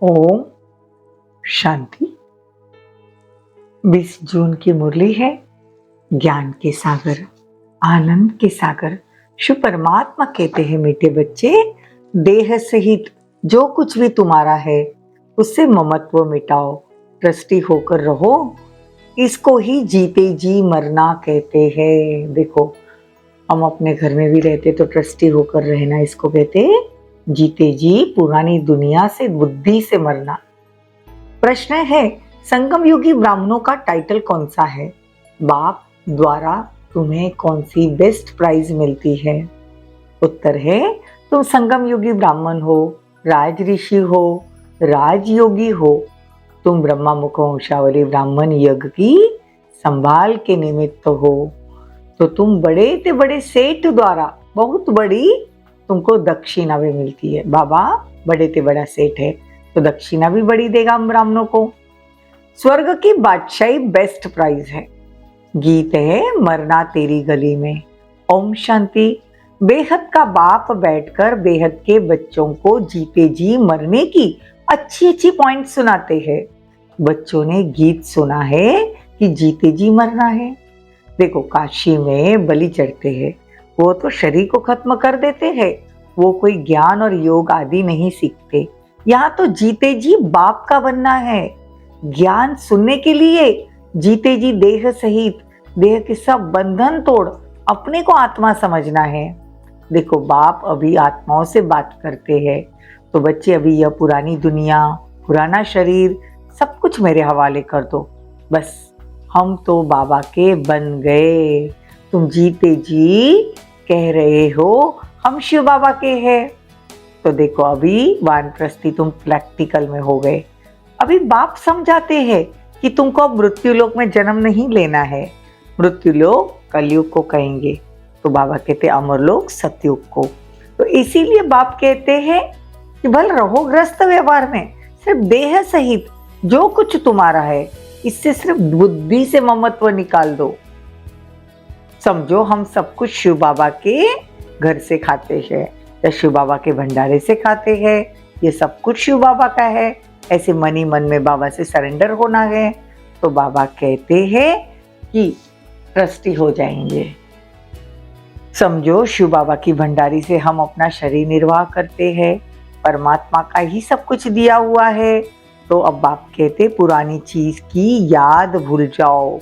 ओम शांति। 20 जून की मुरली है ज्ञान के सागर, आनंद के सागर। शिव परमात्मा कहते हैं, मीठे बच्चे, देह सहित जो कुछ भी तुम्हारा है उससे ममत्व मिटाओ, ट्रस्टी होकर रहो। इसको ही जीते जी मरना कहते हैं। देखो, हम अपने घर में भी रहते तो ट्रस्टी होकर रहना, इसको कहते हैं जीते जी पुरानी दुनिया से बुद्धि से मरना। प्रश्न है, संगम युगी ब्राह्मणों का टाइटल कौन सा है? बाप द्वारा तुम्हें कौन सी बेस्ट प्राइज मिलती है? उत्तर है, तुम संगम युगी ब्राह्मण हो, राज ऋषि हो, राजयोगी हो। तुम ब्रह्मा मुख वंशावली ब्राह्मण यज्ञ की संभाल के निमित्त हो। तो तुम बड़े से बड़े सेठ द्वारा बहुत बड़ी तुमको दक्षिणा भी मिलती है। बाबा बड़े से बड़ा सेठ है तो दक्षिणा भी बड़ी देगा हम ब्राह्मणों को। स्वर्ग की बादशाही बेस्ट प्राइज है। गीत है मरना तेरी गली में। ओम शांति। बेहद का बाप बैठकर बेहद के बच्चों को जीते जी मरने की अच्छी अच्छी पॉइंट सुनाते हैं। बच्चों ने गीत सुना है कि जीते जी मरना है। देखो, काशी में बलि चढ़ते हैं, वो तो शरीर को खत्म कर देते हैं, वो कोई ज्ञान और योग आदि नहीं सीखते। यहाँ तो जीते जी बाप का बनना है। ज्ञान सुनने के लिए जीते जी देह सहित देह के सब बंधन तोड़ अपने को आत्मा समझना है। देखो, बाप अभी आत्माओं से बात करते हैं, तो बच्चे अभी यह पुरानी दुनिया, पुराना शरीर सब कुछ मेरे हवाले कर दो। बस हम तो बाबा के बन गए। तुम जीते जी कह रहे हो हम शिव बाबा के हैं। तो देखो, अभी वानप्रस्थी तुम प्रैक्टिकल में हो गए। अभी बाप समझाते हैं कि तुमको अब मृत्यु लोक में जन्म नहीं लेना है। मृत्यु लोक कलयुग को कहेंगे, तो बाबा कहते अमर लोक सतयुग को। तो इसीलिए बाप कहते हैं कि भल रहो ग्रस्त व्यवहार में, सिर्फ देह सहित जो कुछ तुम्हारा है इससे सिर्फ बुद्धि से ममत्व निकाल दो। समझो हम सब कुछ शिव बाबा के घर से खाते हैं या शिव बाबा के भंडारे से खाते हैं। ये सब कुछ शिव बाबा का है। ऐसे मन ही मन में बाबा से सरेंडर होना है। तो बाबा कहते हैं कि ट्रस्टी हो जाएंगे। समझो शिव बाबा की भंडारी से हम अपना शरीर निर्वाह करते हैं, परमात्मा का ही सब कुछ दिया हुआ है। तो अब बाप कहते पुरानी चीज की याद भूल जाओ।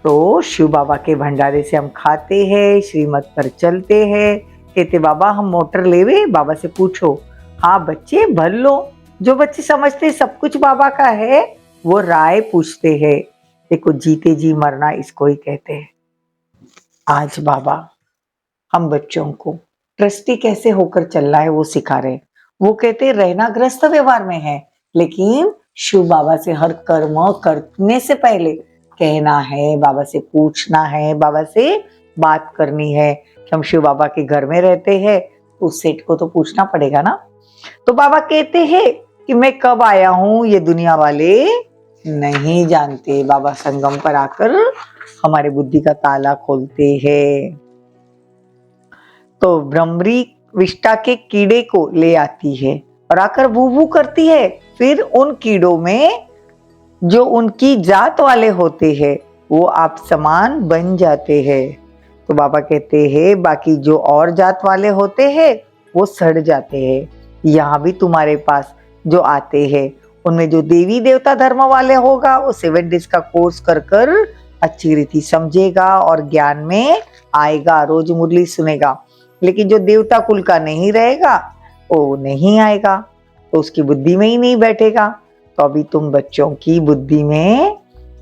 तो शिव बाबा के भंडारे से हम खाते हैं, श्रीमत पर चलते हैं। कहते बाबा हम मोटर लेवे, बाबा से पूछो। हाँ बच्चे भर लो। जो बच्चे समझते सब कुछ बाबा का है वो राय पूछते हैं। देखो, जीते जी मरना इसको ही कहते हैं। आज बाबा हम बच्चों को ट्रस्टी कैसे होकर चलना है वो सिखा रहे। वो कहते रहना ग्रस्त व्यवहार में है, लेकिन शिव बाबा से हर कर्म करने से पहले कहना है, बाबा से पूछना है, बाबा से बात करनी है। कि हम शिव बाबा के घर में रहते हैं तो उस सेठ को तो पूछना पड़ेगा ना। तो बाबा कहते हैं कि मैं कब आया हूं ये दुनिया वाले नहीं जानते। बाबा संगम पर आकर हमारे बुद्धि का ताला खोलते हैं। तो भ्रमरी विष्टा के कीड़े को ले आती है और आकर बू बू करती है। फिर उन कीड़ों में जो उनकी जात वाले होते हैं वो आप समान बन जाते हैं। तो बाबा कहते हैं बाकी जो और जात वाले होते हैं वो सड़ जाते हैं। यहाँ भी तुम्हारे पास जो आते हैं उनमें जो देवी देवता धर्म वाले होगा वो 7 डेज का कोर्स कर कर अच्छी रीति समझेगा और ज्ञान में आएगा, रोज मुरली सुनेगा। लेकिन जो देवता कुल का नहीं रहेगा वो नहीं आएगा, तो उसकी बुद्धि में ही नहीं बैठेगा। तो अभी तुम बच्चों की बुद्धि में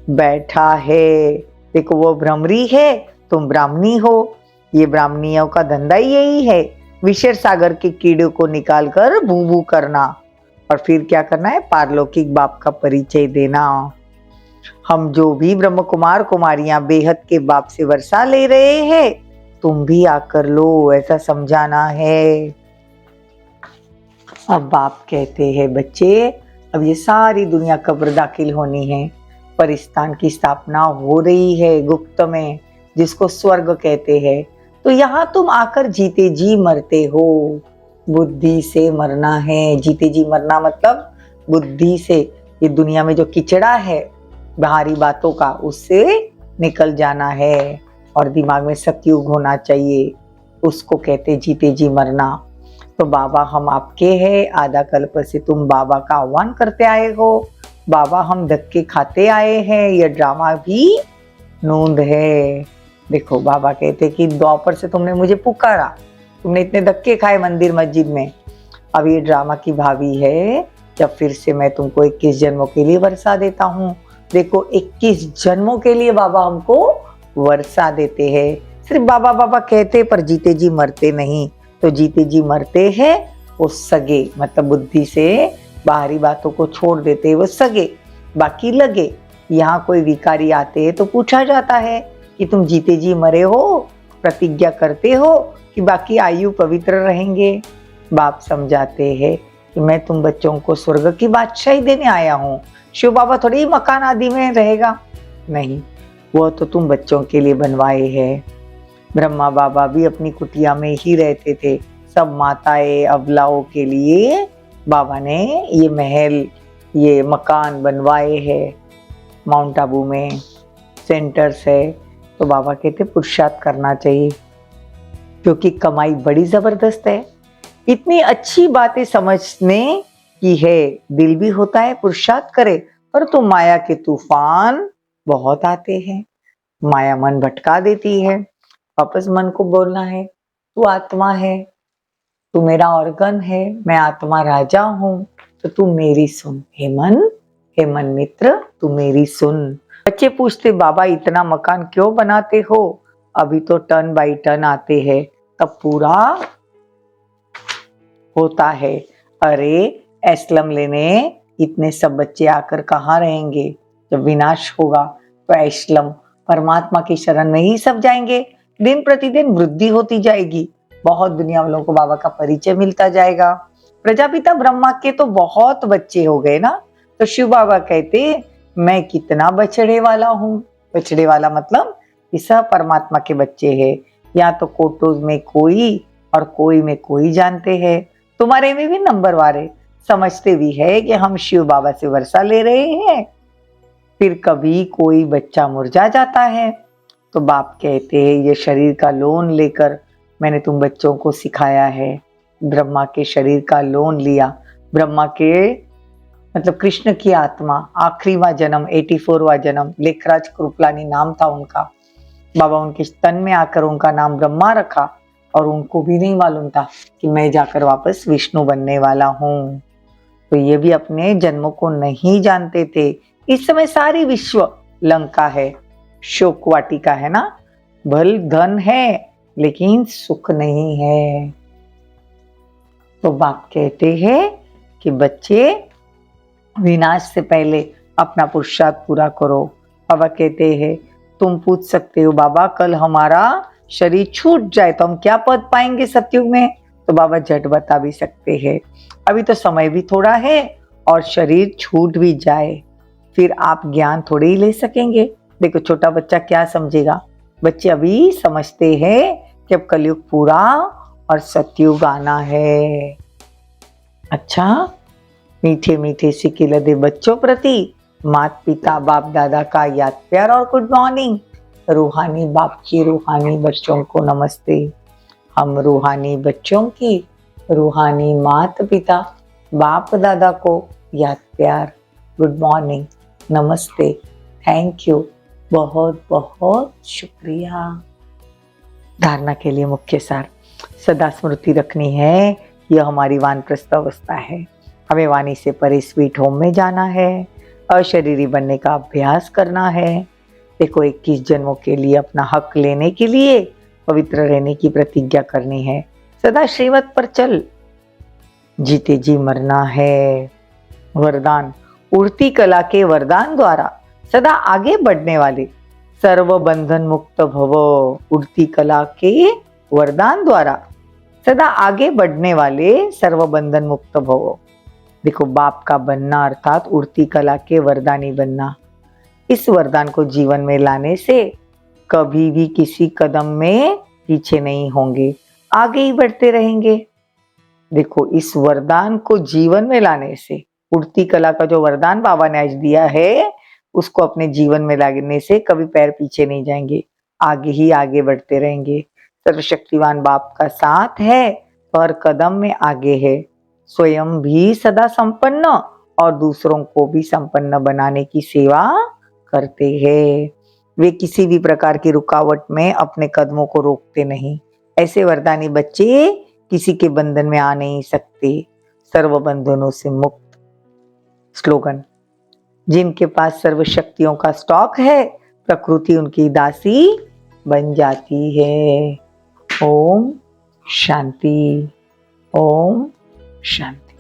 बैठा है। देखो, वो भ्रमरी है, तुम ब्राह्मणी हो। ये ब्राह्मणियों का धंधा ही यही है, विषय सागर के कीड़े को निकाल कर बू बू करना और फिर क्या करना है, पारलौकिक बाप का परिचय देना। हम जो भी ब्रह्म कुमार कुमारियां बेहद के बाप से वर्षा ले रहे हैं, तुम भी आकर लो, ऐसा समझाना है। अब बाप कहते हैं बच्चे, अब ये सारी दुनिया कब्र दाखिल होनी है। परिस्तान की स्थापना हो रही है गुप्त में, जिसको स्वर्ग कहते हैं। तो यहाँ तुम आकर जीते जी मरते हो। बुद्धि से मरना है। जीते जी मरना मतलब बुद्धि से ये दुनिया में जो किचड़ा है बाहरी बातों का, उससे निकल जाना है और दिमाग में सतयुग होना चाहिए। उसको कहते जीते जी मरना। तो बाबा हम आपके हैं, आधा कल्प से तुम बाबा का आह्वान करते आए हो। बाबा हम धक्के खाते आए हैं, यह ड्रामा भी नूंद है। देखो बाबा कहते कि द्वापर से तुमने मुझे पुकारा, तुमने इतने धक्के खाए मंदिर मस्जिद में, अब ये ड्रामा की भावी है, जब फिर से मैं तुमको 21 जन्मों के लिए वर्षा देता हूँ। देखो 21 जन्मों के लिए बाबा हमको वर्षा देते हैं। सिर्फ बाबा बाबा कहते पर जीते जी मरते नहीं। तो जीते जी मरते हैं वो सगे, मतलब बुद्धि से बाहरी बातों को छोड़ देते वो सगे, बाकी लगे। यहाँ कोई विकारी आते हैं तो पूछा जाता है कि तुम जीते जी मरे हो, प्रतिज्ञा करते हो कि बाकी आयु पवित्र रहेंगे। बाप समझाते हैं कि मैं तुम बच्चों को स्वर्ग की बादशाही देने आया हूँ। शिव बाबा थोड़ी मकान आदि में रहेगा, नहीं, वो तो तुम बच्चों के लिए बनवाए हैं। ब्रह्मा बाबा भी अपनी कुटिया में ही रहते थे। सब माताएं अबलाओं के लिए बाबा ने ये महल, ये मकान बनवाए हैं। माउंट आबू में सेंटर्स है। तो बाबा कहते पुरुषार्थ करना चाहिए, क्योंकि कमाई बड़ी जबरदस्त है। इतनी अच्छी बातें समझने की है, दिल भी होता है पुरुषार्थ करे, पर तो माया के तूफान बहुत आते हैं। माया मन भटका देती है। वापस मन को बोलना है तू आत्मा है, तू मेरा ऑर्गन है, मैं आत्मा राजा हूँ, तो तू मेरी सुन। हे मन मित्र, तू मेरी सुन। बच्चे पूछते बाबा इतना मकान क्यों बनाते हो, अभी तो टन बाई टन आते हैं, तब पूरा होता है। अरे एस्लम लेने इतने सब बच्चे आकर कहाँ रहेंगे, जब विनाश होगा तो एस्लम परमात्मा की शरण में ही सब जाएंगे। दिन प्रतिदिन वृद्धि होती जाएगी, बहुत दुनिया वालों को बाबा का परिचय मिलता जाएगा। प्रजापिता ब्रह्मा के तो बहुत बच्चे हो गए ना, तो शिव बाबा कहते मैं कितना बछड़े वाला हूँ। बछड़े वाला मतलब ये सब परमात्मा के बच्चे हैं। या तो कोटोज में कोई और कोई में कोई जानते हैं, तुम्हारे में भी नंबर वारे समझते भी है कि हम शिव बाबा से वर्षा ले रहे हैं। फिर कभी कोई बच्चा मुरझा जाता है तो बाप कहते हैं ये शरीर का लोन लेकर मैंने तुम बच्चों को सिखाया है। ब्रह्मा के शरीर का लोन लिया, ब्रह्मा के मतलब कृष्ण की आत्मा, आखिरीवा जन्म 84वां जन्म, लेखराज कृपलानी नाम था उनका। बाबा उनके तन में आकर उनका नाम ब्रह्मा रखा, और उनको भी नहीं मालूम था कि मैं जाकर वापस विष्णु बनने वाला हूँ। तो ये भी अपने जन्मों को नहीं जानते थे। इस समय सारी विश्व लंका है, शोक वाटिका है ना, भल धन है लेकिन सुख नहीं है। तो बाप कहते हैं कि बच्चे विनाश से पहले अपना पुरुषार्थ पूरा करो। बाबा कहते हैं तुम पूछ सकते हो बाबा कल हमारा शरीर छूट जाए तो हम क्या पद पाएंगे सतयुग में, तो बाबा झट बता भी सकते हैं। अभी तो समय भी थोड़ा है और शरीर छूट भी जाए, फिर आप ज्ञान थोड़े ही ले सकेंगे। देखो छोटा बच्चा क्या समझेगा, बच्चे अभी समझते हैं कि अब कलयुग पूरा और सतयुग आना है। अच्छा, मीठे मीठे सिक्के लदे बच्चों प्रति माता पिता बाप दादा का याद प्यार और गुड मॉर्निंग। रूहानी बाप की रूहानी बच्चों को नमस्ते। हम रूहानी बच्चों की रूहानी माता पिता बाप दादा को याद प्यार, गुड मॉर्निंग, नमस्ते, थैंक यू, बहुत बहुत शुक्रिया। धारणा के लिए मुख्य सार, सदा स्मृति रखनी है यह हमारी वानप्रस्थ अवस्था है। हमें वाणी से परे स्वीट होम में जाना है, अशरीरी बनने का अभ्यास करना है। देखो 21 जन्मों के लिए अपना हक लेने के लिए पवित्र रहने की प्रतिज्ञा करनी है। सदा श्रीमत पर चल, जीते जी मरना है। वरदान, उड़ती कला के वरदान द्वारा सदा आगे बढ़ने वाले सर्व बंधन मुक्त भव। उड़ती कला के वरदान द्वारा सदा आगे बढ़ने वाले सर्व बंधन मुक्त भव। देखो बाप का बनना अर्थात उड़ती कला के वरदानी बनना। इस वरदान को जीवन में लाने से कभी भी किसी कदम में पीछे नहीं होंगे, आगे ही बढ़ते रहेंगे। देखो इस वरदान को जीवन में लाने से उड़ती कला का जो वरदान बाबा ने आज दिया है, उसको अपने जीवन में लागने से कभी पैर पीछे नहीं जाएंगे, आगे ही आगे बढ़ते रहेंगे। सर्वशक्तिवान बाप का साथ है तो हर कदम में आगे है। स्वयं भी सदा संपन्न और दूसरों को भी संपन्न बनाने की सेवा करते हैं। वे किसी भी प्रकार की रुकावट में अपने कदमों को रोकते नहीं। ऐसे वरदानी बच्चे किसी के बंधन में आ नहीं सकते, सर्व बंधनों से मुक्त। स्लोगन: जिनके पास सर्व शक्तियों का स्टॉक है, प्रकृति उनकी दासी बन जाती है। ओम शांति, ओम शांति।